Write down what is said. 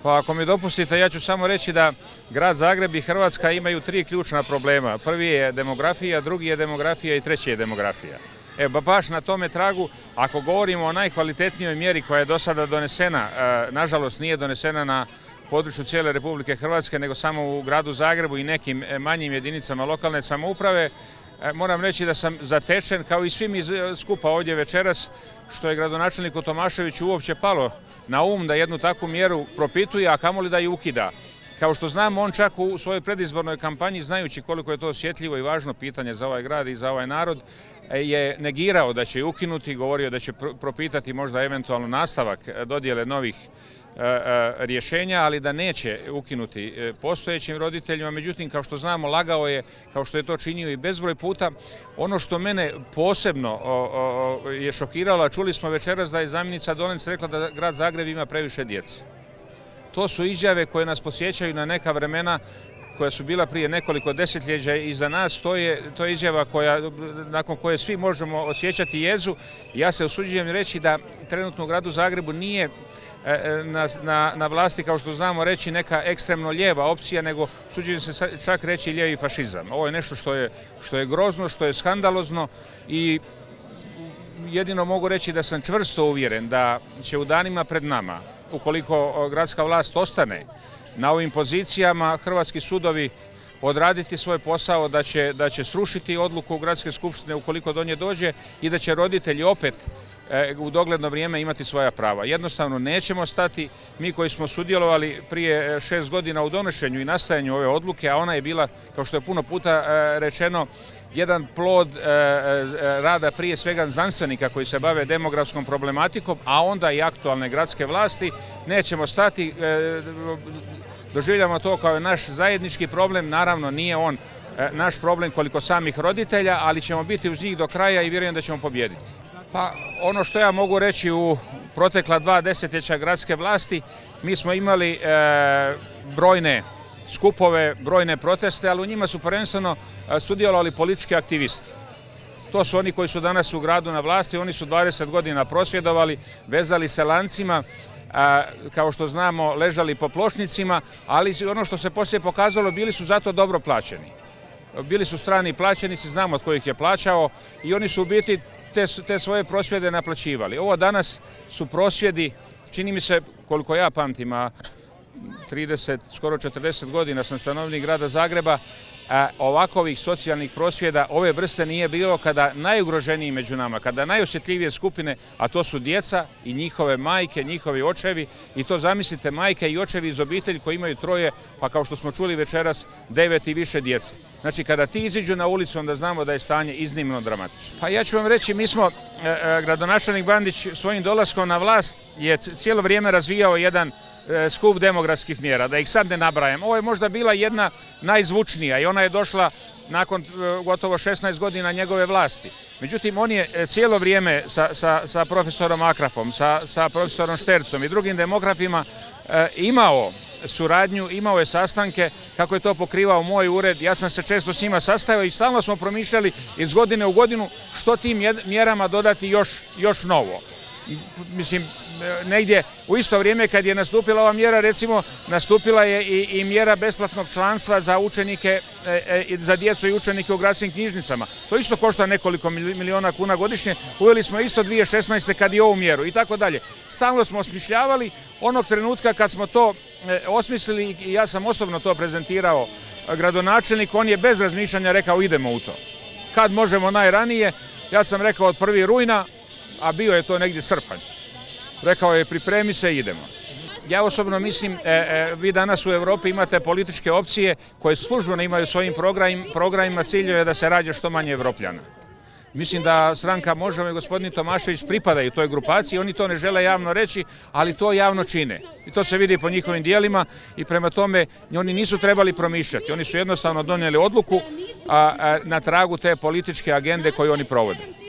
Pa ako mi dopustite, ja ću samo reći da grad Zagreb i Hrvatska imaju tri ključna problema. Prvi je demografija, drugi je demografija i treći je demografija. Baš na tome tragu, ako govorimo o najkvalitetnijoj mjeri koja je do sada donesena, nažalost nije donesena na području cijele Republike Hrvatske, nego samo u gradu Zagrebu i nekim manjim jedinicama lokalne samouprave, moram reći da sam zatečen, kao i svi mi skupa ovdje večeras, što je gradonačelniku Tomaševiću uopće palo na um da jednu takvu mjeru propituje, a kamoli da ju ukida. Kao što znamo, on čak u svojoj predizbornoj kampanji, znajući koliko je to osjetljivo i važno pitanje za ovaj grad i za ovaj narod, je negirao da će ju ukinuti, govorio da će propitati možda eventualno nastavak dodjele novih rješenja, ali da neće ukinuti postojećim roditeljima. Međutim, kao što znamo, lagao je, kao što je to činio i bezbroj puta. Ono što mene posebno je šokiralo, a čuli smo večeras da je zamjenica Dolenc rekla da grad Zagreb ima previše djece. To su izjave koje nas podsjećaju na neka vremena koja su bila prije nekoliko desetljeća iza nas. To je izjava nakon koje svi možemo osjećati jezu. Ja se usuđujem reći da trenutno u gradu Zagrebu nije na vlasti, kao što znamo reći, neka ekstremno lijeva opcija, nego usuđujem se čak reći lijevi fašizam. Ovo je nešto što je grozno, što je skandalozno i jedino mogu reći da sam čvrsto uvjeren da će u danima pred nama, ukoliko gradska vlast ostane na ovim pozicijama, hrvatski sudovi odraditi svoj posao, da će srušiti odluku Gradske skupštine ukoliko do nje dođe i da će roditelji opet u dogledno vrijeme imati svoja prava. Jednostavno nećemo stati. Mi koji smo sudjelovali prije 6 godina u donošenju i nastajanju ove odluke, a ona je bila, kao što je puno puta rečeno, jedan plod rada prije svega znanstvenika koji se bave demografskom problematikom, a onda i aktualne gradske vlasti, nećemo stati. Doživljamo to kao naš zajednički problem. Naravno, nije on naš problem koliko samih roditelja, ali ćemo biti uz njih do kraja i vjerujem da ćemo pobijediti. Pa ono što ja mogu reći, u protekla 2 desetljeća gradske vlasti mi smo imali brojne skupove, brojne proteste, ali u njima su prvenstveno sudjelovali politički aktivisti. To su oni koji su danas u gradu na vlasti, oni su 20 godina prosvjedovali, vezali se lancima, kao što znamo ležali po pločnicima, ali ono što se poslije pokazalo, bili su zato dobro plaćeni. Bili su strani plaćenici, znamo od kojih je plaćao i oni su u biti te svoje prosvjede naplaćivali. Ovo danas su prosvjedi, čini mi se, koliko ja pamtim, a 30, skoro 40 godina sam stanovnik grada Zagreba, ovakvih socijalnih prosvjeda ove vrste nije bilo kada najugroženiji među nama, kada najosjetljivije skupine, a to su djeca i njihove majke, njihovi očevi, i to zamislite, majke i očevi iz obitelji koji imaju 3, pa kao što smo čuli večeras, 9 i više djece. Znači, kada ti iziđu na ulicu, onda znamo da je stanje iznimno dramatično. Pa ja ću vam reći, mi smo, gradonačelnik Bandić svojim dolaskom na vlast je cijelo vrijeme razvijao jedan skup demografskih mjera, da ih sad ne nabrajam. Ovo je možda bila jedna najzvučnija i ona je došla nakon gotovo 16 godina njegove vlasti. Međutim, on je cijelo vrijeme sa profesorom Akrafom, sa profesorom Štercom i drugim demografima imao suradnju, imao je sastanke, kako je to pokrivao moj ured. Ja sam se često s njima sastajao i stalno smo promišljali iz godine u godinu što tim mjerama dodati još novo. Mislim, negdje u isto vrijeme kad je nastupila ova mjera, recimo, nastupila je i mjera besplatnog članstva za učenike, za djecu i učenike u gradskim knjižnicama. To isto košta nekoliko miliona kuna godišnje. Uveli smo isto 2016. kad je ovu mjeru i tako dalje. Stalno smo osmišljavali. Onog trenutka kad smo to osmislili, i ja sam osobno to prezentirao gradonačelnik, on je bez razmišljanja rekao idemo u to. Kad možemo najranije? Ja sam rekao od 1. rujna, a bio je to negdje srpanj. Rekao je pripremi se, idemo. Ja osobno mislim, vi danas u Europi imate političke opcije koje službeno imaju svojim programima ciljeve da se rađa što manje Evropljana. Mislim da stranka Možemo i gospodin Tomašević pripadaju toj grupaciji, oni to ne žele javno reći, ali to javno čine. I to se vidi po njihovim dijelima i prema tome oni nisu trebali promišljati. Oni su jednostavno donijeli odluku na tragu te političke agende koju oni provode.